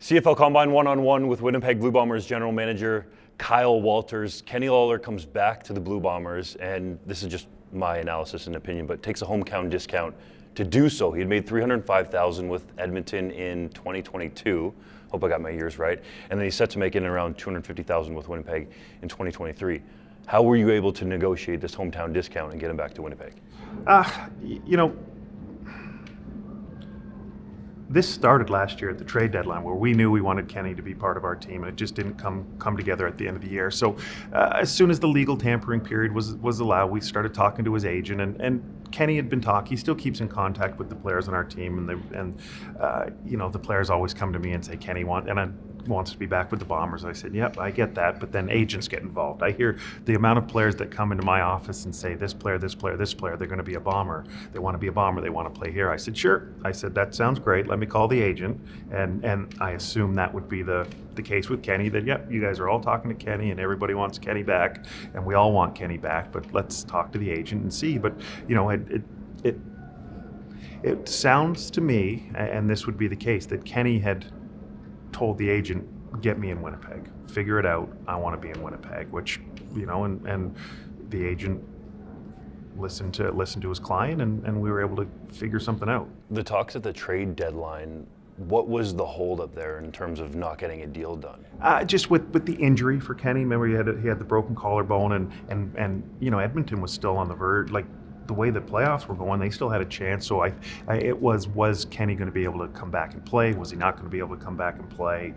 CFL Combine one-on-one with Winnipeg Blue Bombers General Manager Kyle Walters. Kenny Lawler comes back to the Blue Bombers, and this is just my analysis and opinion, but takes a hometown discount to do so. He had made $305,000 with Edmonton in 2022. Hope I got my years right. And then he's set to make it around $250,000 with Winnipeg in 2023. How were you able to negotiate this hometown discount and get him back to Winnipeg? This started last year at the trade deadline, where we knew we wanted Kenny to be part of our team, and it just didn't come together at the end of the year. So as soon as the legal tampering period was allowed, we started talking to his agent, and Kenny had been talking. He still keeps in contact with the players on our team, and the players always come to me and say, Kenny wants to be back with the Bombers. I said, yep, I get that, but then agents get involved. I hear the amount of players that come into my office and say, this player, they're going to be a Bomber. They want to be a Bomber. They want to play here. I said, sure. I said, that sounds great. Let me call the agent. And I assume that would be the case with Kenny, that, yep, you guys are all talking to Kenny and everybody wants Kenny back, and we all want Kenny back, but let's talk to the agent and see. But, it sounds to me, and this would be the case, that Kenny had told the agent, get me in Winnipeg, figure it out, I want to be in Winnipeg, which, and the agent listened to his client, and we were able to figure something out. The talks at the trade deadline, what was the holdup there in terms of not getting a deal done? Just with the injury for Kenny. Remember, he had the broken collarbone, and Edmonton was still on the verge. Like, the way the playoffs were going, they still had a chance. So was Kenny going to be able to come back and play? Was he not going to be able to come back and play?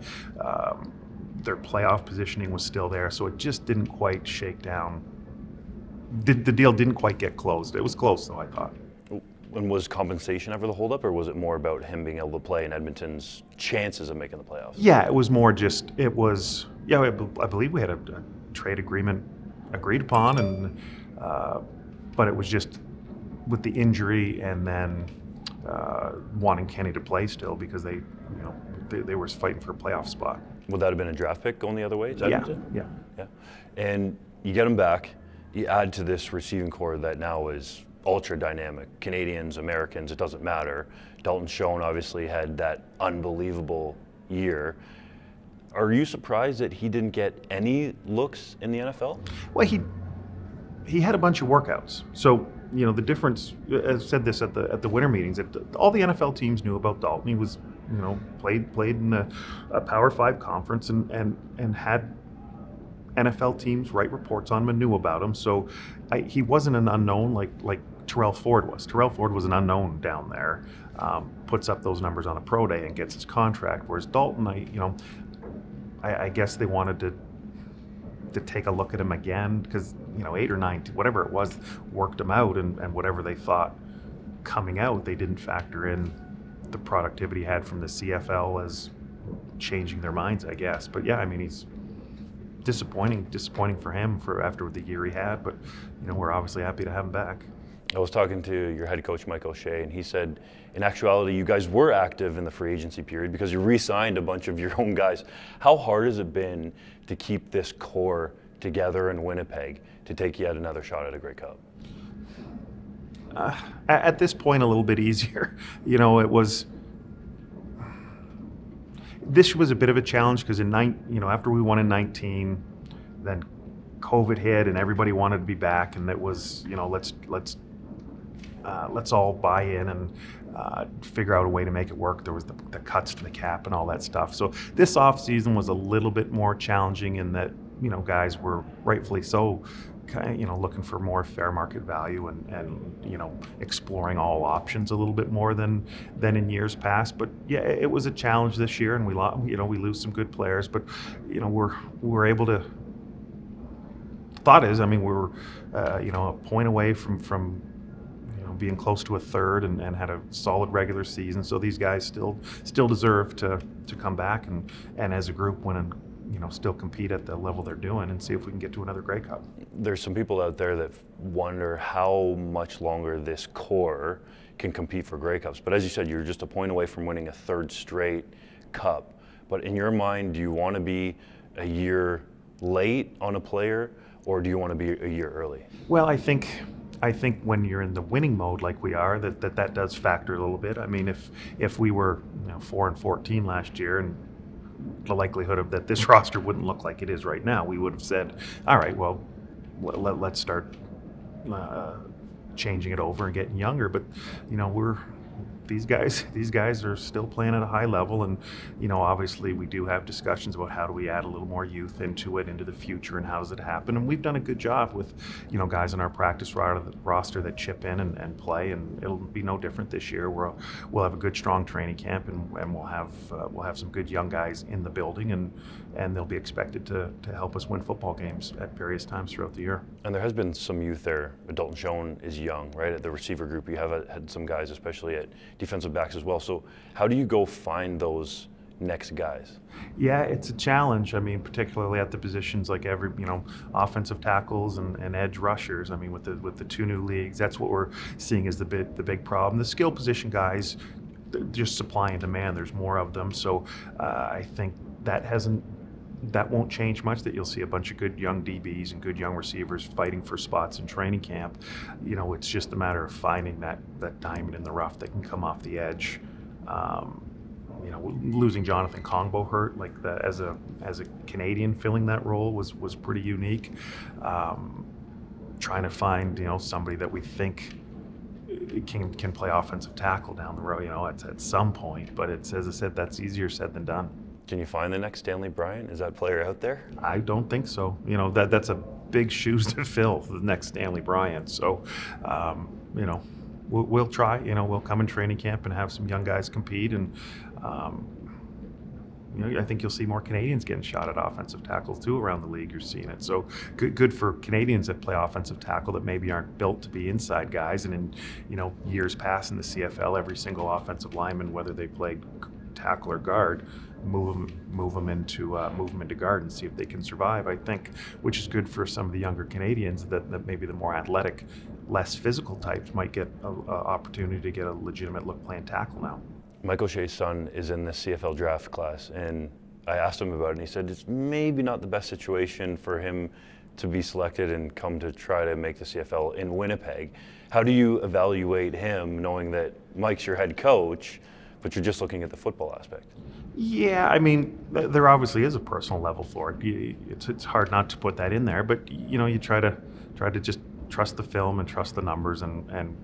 Their playoff positioning was still there, so it just didn't quite shake down. The deal didn't quite get closed. It was close, though, I thought. And was compensation ever the holdup, or was it more about him being able to play and Edmonton's chances of making the playoffs? Yeah, it was more just, I believe we had a trade agreement agreed upon, and but it was just with the injury, and then wanting Kenny to play still, because they were fighting for a playoff spot. Would that have been a draft pick going the other way? Yeah. And you get him back, you add to this receiving core that now is ultra dynamic. Canadians, Americans, it doesn't matter. Dalton Schoen obviously had that unbelievable year. Are you surprised that he didn't get any looks in the NFL? Well, he had a bunch of workouts. So, the difference, I said this at the winter meetings, that all the NFL teams knew about Dalton. He was, played in a Power 5 conference and had NFL teams write reports on him and knew about him. So he wasn't an unknown like Terrell Ford was. Terrell Ford was an unknown down there, puts up those numbers on a pro day and gets his contract. Whereas Dalton, I guess they wanted to take a look at him again, because 8 or 9, whatever it was, worked him out, and whatever they thought coming out, they didn't factor in the productivity he had from the CFL as changing their minds, I guess. But yeah, he's disappointing for him after the year he had, but we're obviously happy to have him back. I was talking to your head coach, Mike O'Shea, and he said, in actuality, you guys were active in the free agency period because you re-signed a bunch of your own guys. How hard has it been to keep this core together in Winnipeg to take yet another shot at a Grey Cup? At this point, a little bit easier. This was a bit of a challenge because after we won in 19, then COVID hit and everybody wanted to be back, and that was, let's all buy in and figure out a way to make it work. There was the cuts to the cap and all that stuff. So this off season was a little bit more challenging in that, guys were rightfully so looking for more fair market value and exploring all options a little bit more than in years past. But yeah, it was a challenge this year, and we lose some good players, but we're able to. Thought is, we were a point away from being close to a third and had a solid regular season. So these guys still deserve to come back and as a group win and still compete at the level they're doing and see if we can get to another Grey Cup. There's some people out there that wonder how much longer this core can compete for Grey Cups. But as you said, you're just a point away from winning a third straight cup. But in your mind, do you want to be a year late on a player, or do you want to be a year early? Well, I think when you're in the winning mode like we are, that does factor a little bit. If we were 4-14 last year and the likelihood of that this roster wouldn't look like it is right now. We would have said, all right, well, let's start changing it over and getting younger. But these guys are still playing at a high level, and obviously we do have discussions about how do we add a little more youth into the future, and how does it happen. And we've done a good job with guys in our practice roster that chip in and play, and it'll be no different this year. We'll have a good strong training camp, and we'll have some good young guys in the building, and they'll be expected to help us win football games at various times throughout the year. And there has been some youth there. Dalton Schoen is young, right? At the receiver group, you have had some guys, especially at defensive backs as well. So how do you go find those next guys? Yeah, it's a challenge. I mean, particularly at the positions like offensive tackles and edge rushers. I mean, with the two new leagues, that's what we're seeing as the big problem. The skill position guys, just supply and demand. There's more of them. So I think that won't change much, that you'll see a bunch of good young DBs and good young receivers fighting for spots in training camp. It's just a matter of finding that diamond in the rough that can come off the edge. Losing Jonathan Kongbo hurt, as a Canadian filling that role was pretty unique. Trying to find somebody that we think can play offensive tackle down the road, at some point. But it's, as I said, that's easier said than done. Can you find the next Stanley Bryant? Is that player out there? I don't think so. That's a big shoes to fill, the next Stanley Bryant. So, we'll try. We'll come in training camp and have some young guys compete, and I think you'll see more Canadians getting shot at offensive tackles too around the league. You're seeing it. So good for Canadians that play offensive tackle that maybe aren't built to be inside guys. And in years past in the CFL, every single offensive lineman, whether they played tackle or guard, move them into guard and see if they can survive. I think, which is good for some of the younger Canadians that maybe the more athletic, less physical types might get an opportunity to get a legitimate look playing tackle now. Mike O'Shea's son is in the CFL draft class, and I asked him about it, and he said it's maybe not the best situation for him to be selected and come to try to make the CFL in Winnipeg. How do you evaluate him, knowing that Mike's your head coach, but you're just looking at the football aspect? Yeah, I mean, there obviously is a personal level for it. It's hard not to put that in there, but you try to just trust the film and trust the numbers, and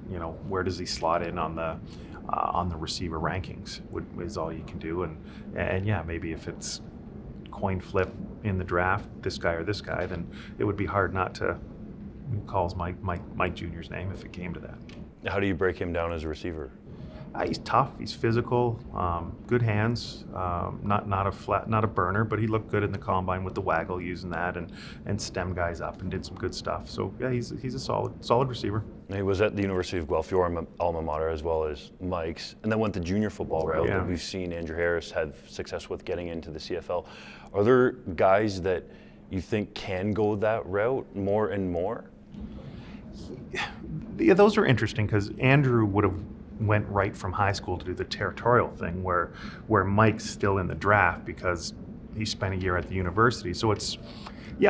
where does he slot in on the receiver rankings is all you can do. And yeah, maybe if it's coin flip in the draft, this guy or this guy, then it would be hard not to call Mike Jr.'s name if it came to that. How do you break him down as a receiver? He's tough. He's physical. Good hands. Not a burner, but he looked good in the combine with the waggle, using that and stem guys up and did some good stuff. So yeah, he's a solid receiver. He was at the University of Guelph, your alma mater, as well as Mike's, and then went the junior football route that we've seen Andrew Harris have success with getting into the CFL. Are there guys that you think can go that route more and more? Yeah, those are interesting, because Andrew would have went right from high school to do the territorial thing, where Mike's still in the draft because he spent a year at the university. So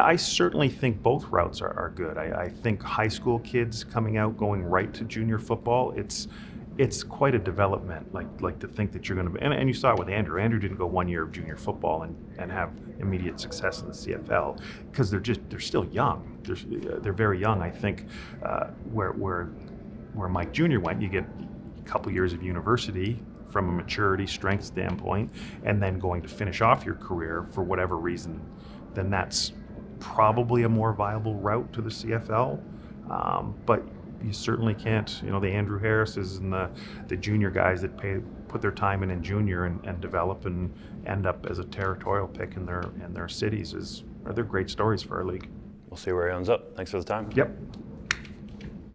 I certainly think both routes are good. I think high school kids coming out, going right to junior football, it's quite a development. Like to think that you're going to, and you saw it with Andrew. Andrew didn't go 1 year of junior football and have immediate success in the CFL, because they're still young. They're very young. I think where Mike Jr. went, you get couple years of university from a maturity, strength standpoint, and then going to finish off your career for whatever reason, then that's probably a more viable route to the CFL. But you certainly can't, the Andrew Harrises and the junior guys that put their time in junior and develop and end up as a territorial pick in their cities they're great stories for our league. We'll see where he ends up. Thanks for the time. Yep.